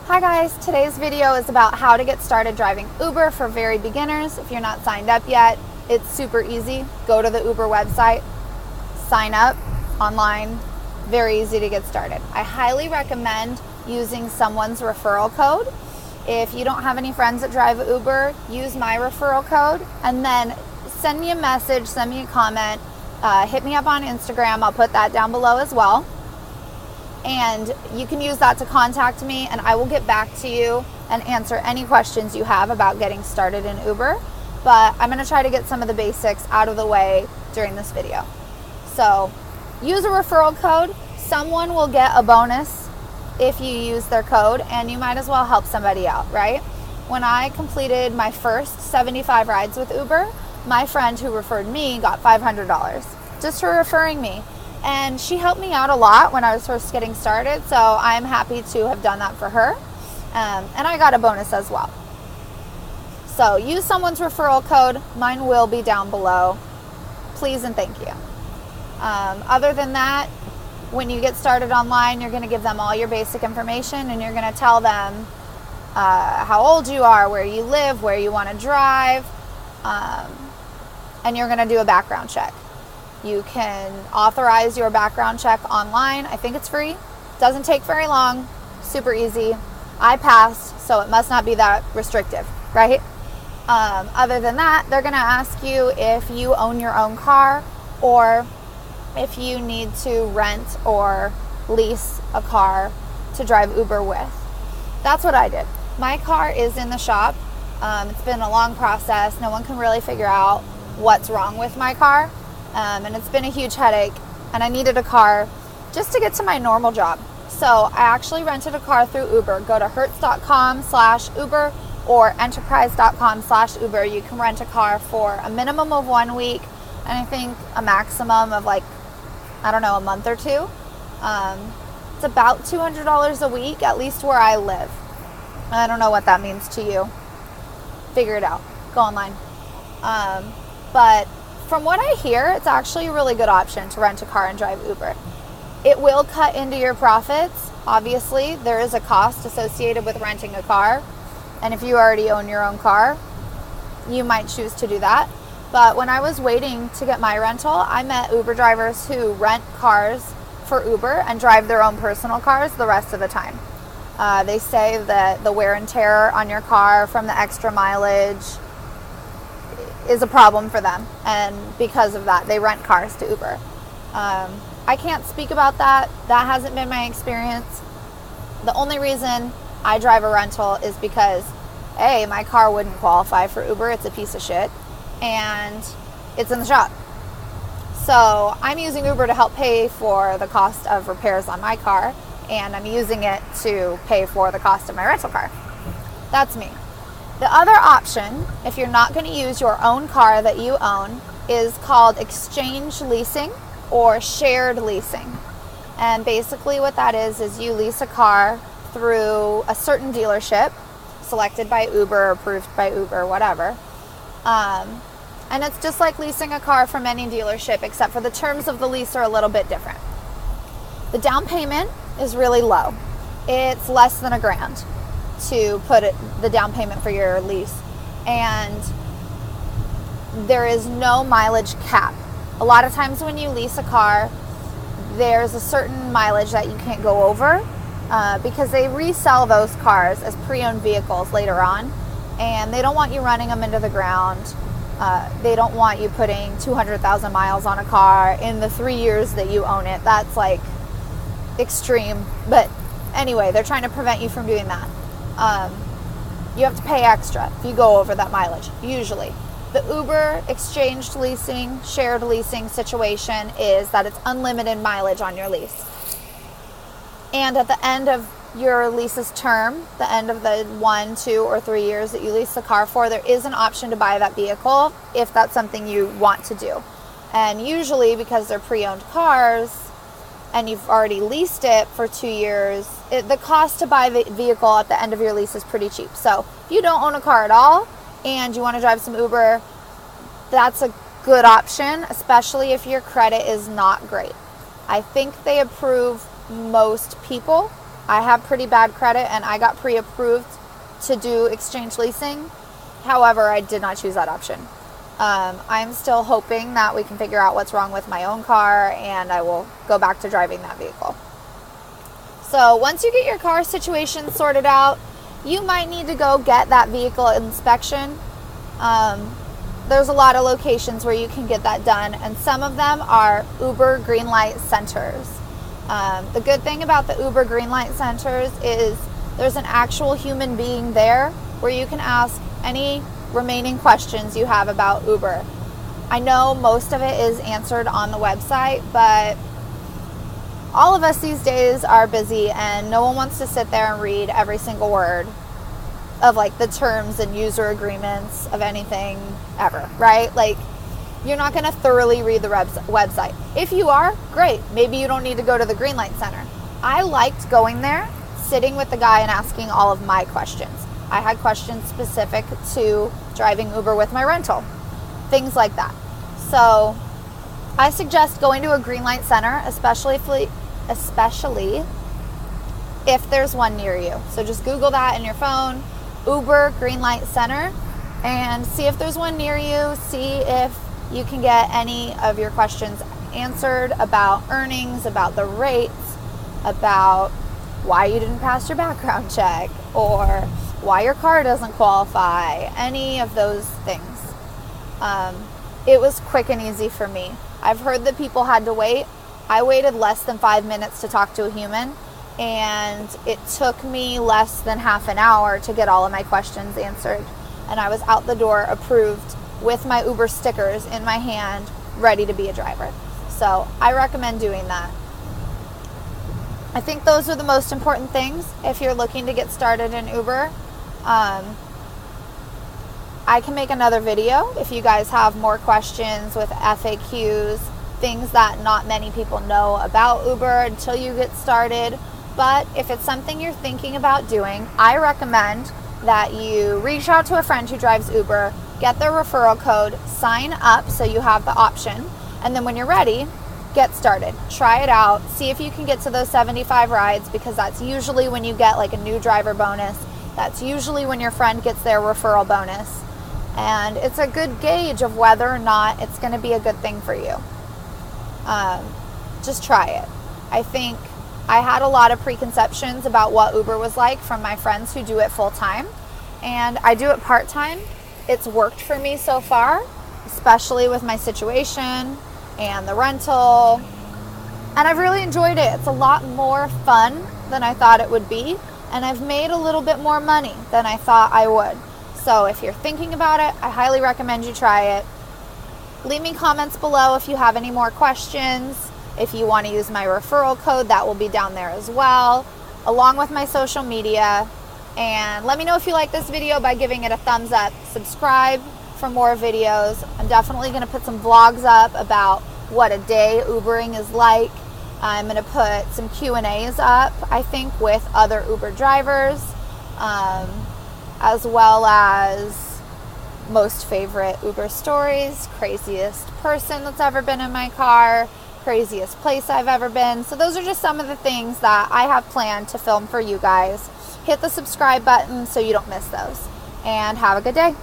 Hi guys, today's video is about how to get started driving Uber for very beginners. If you're not signed up yet, it's super easy. Go to the Uber website, sign up online, very easy to get started. I highly recommend using someone's referral code. If you don't have any friends that drive Uber, use my referral code and then send me a message, send me a comment, hit me up on Instagram. I'll put that down below as well. And you can use that to contact me and I will get back to you and answer any questions you have about getting started in Uber. But I'm gonna try to get some of the basics out of the way during this video. So use a referral code. Someone will get a bonus if you use their code, and you might as well help somebody out, right? When I completed my first 75 rides with Uber, my friend who referred me got $500 just for referring me. And she helped me out a lot when I was first getting started, so I'm happy to have done that for her. And I got a bonus as well. So use someone's referral code. Mine will be down below. Please and thank you. Other than that, when you get started online, you're going to give them all your basic information, and you're going to tell them how old you are, where you live, where you want to drive, and you're going to do a background check. You can authorize your background check online. I think it's free. Doesn't take very long. Super easy. I passed, so it must not be that restrictive, right? Other than that, they're going to ask you if you own your own car or if you need to rent or lease a car to drive Uber with. That's what I did. My car is in the shop. It's been a long process. No one can really figure out what's wrong with my car. And it's been a huge headache, and I needed a car just to get to my normal job. So I actually rented a car through Uber. Go to hertz.com/Uber or enterprise.com/Uber. You can rent a car for a minimum of 1 week, and I think a maximum of a month or two. It's about $200 a week, at least where I live. I don't know what that means to you. Figure it out. Go online. But from what I hear, it's actually a really good option to rent a car and drive Uber. It will cut into your profits. Obviously, there is a cost associated with renting a car. And if you already own your own car, you might choose to do that. But when I was waiting to get my rental, I met Uber drivers who rent cars for Uber and drive their own personal cars the rest of the time. They say that the wear and tear on your car from the extra mileage is a problem for them, and because of that they rent cars to Uber. I can't speak about that. That hasn't been my experience. The only reason I drive a rental is because A, my car wouldn't qualify for Uber. It's a piece of shit and it's in the shop. So I'm using Uber to help pay for the cost of repairs on my car, and I'm using it to pay for the cost of my rental car. That's me. The other option, if you're not going to use your own car that you own, is called exchange leasing or shared leasing. And basically what that is you lease a car through a certain dealership, selected by Uber, approved by Uber, whatever. And it's just like leasing a car from any dealership, except for the terms of the lease are a little bit different. The down payment is really low. It's less than $1,000 to put the down payment for your lease, and there is no mileage cap. A lot of times when you lease a car, there's a certain mileage that you can't go over because they resell those cars as pre-owned vehicles later on, and they don't want you running them into the ground. They don't want you putting 200,000 miles on a car in the 3 years that you own it. That's like extreme, but anyway, they're trying to prevent you from doing that. You have to pay extra if you go over that mileage, usually. The Uber exchanged leasing, shared leasing situation is that it's unlimited mileage on your lease. And at the end of your lease's term, the end of the 1, 2, or 3 years that you lease the car for, there is an option to buy that vehicle if that's something you want to do. And usually, because they're pre-owned cars, and you've already leased it for 2 years, the cost to buy the vehicle at the end of your lease is pretty cheap. So if you don't own a car at all and you want to drive some Uber, that's a good option, especially if your credit is not great. I think they approve most people I have pretty bad credit and I got pre-approved to do exchange leasing. However, I did not choose that option. I'm still hoping that we can figure out what's wrong with my own car and I will go back to driving that vehicle. So once you get your car situation sorted out, you might need to go get that vehicle inspection. There's a lot of locations where you can get that done, and some of them are Uber green light centers. The good thing about the Uber green light centers is there's an actual human being there where you can ask any remaining questions you have about Uber. I know most of it is answered on the website, but all of us these days are busy and no one wants to sit there and read every single word of like the terms and user agreements of anything ever, right? Like, you're not going to thoroughly read the website. If you are, great. Maybe you don't need to go to the green light center. I liked going there, sitting with the guy and asking all of my questions. I had questions specific to driving Uber with my rental, things like that. So I suggest going to a green light center, especially if there's one near you. So just Google that in your phone, Uber green light center, and see if there's one near you. See if you can get any of your questions answered about earnings, about the rates, about why you didn't pass your background check, or why your car doesn't qualify, any of those things. It was quick and easy for me. I've heard that people had to wait. I waited less than 5 minutes to talk to a human, and it took me less than half an hour to get all of my questions answered. And I was out the door approved with my Uber stickers in my hand, ready to be a driver. So I recommend doing that. I think those are the most important things if you're looking to get started in Uber. I can make another video if you guys have more questions with FAQs, things that not many people know about Uber until you get started. But if it's something you're thinking about doing, I recommend that you reach out to a friend who drives Uber, get their referral code, sign up so you have the option, and then when you're ready, get started. Try it out. See if you can get to those 75 rides, because that's usually when you get like a new driver bonus. That's usually when your friend gets their referral bonus. And it's a good gauge of whether or not it's going to be a good thing for you. Just try it. I think I had a lot of preconceptions about what Uber was like from my friends who do it full time, and I do it part time. It's worked for me so far, especially with my situation and the rental, and I've really enjoyed it. It's a lot more fun than I thought it would be, and I've made a little bit more money than I thought I would. So if you're thinking about it, I highly recommend you try it. Leave me comments below if you have any more questions. If you want to use my referral code, that will be down there as well, along with my social media. And let me know if you like this video by giving it a thumbs up. Subscribe for more videos. I'm definitely going to put some vlogs up about what a day Ubering is like. I'm going to put some Q&As up, I think, with other Uber drivers, as well as most favorite Uber stories, craziest person that's ever been in my car, craziest place I've ever been. So those are just some of the things that I have planned to film for you guys. Hit the subscribe button so you don't miss those. And have a good day.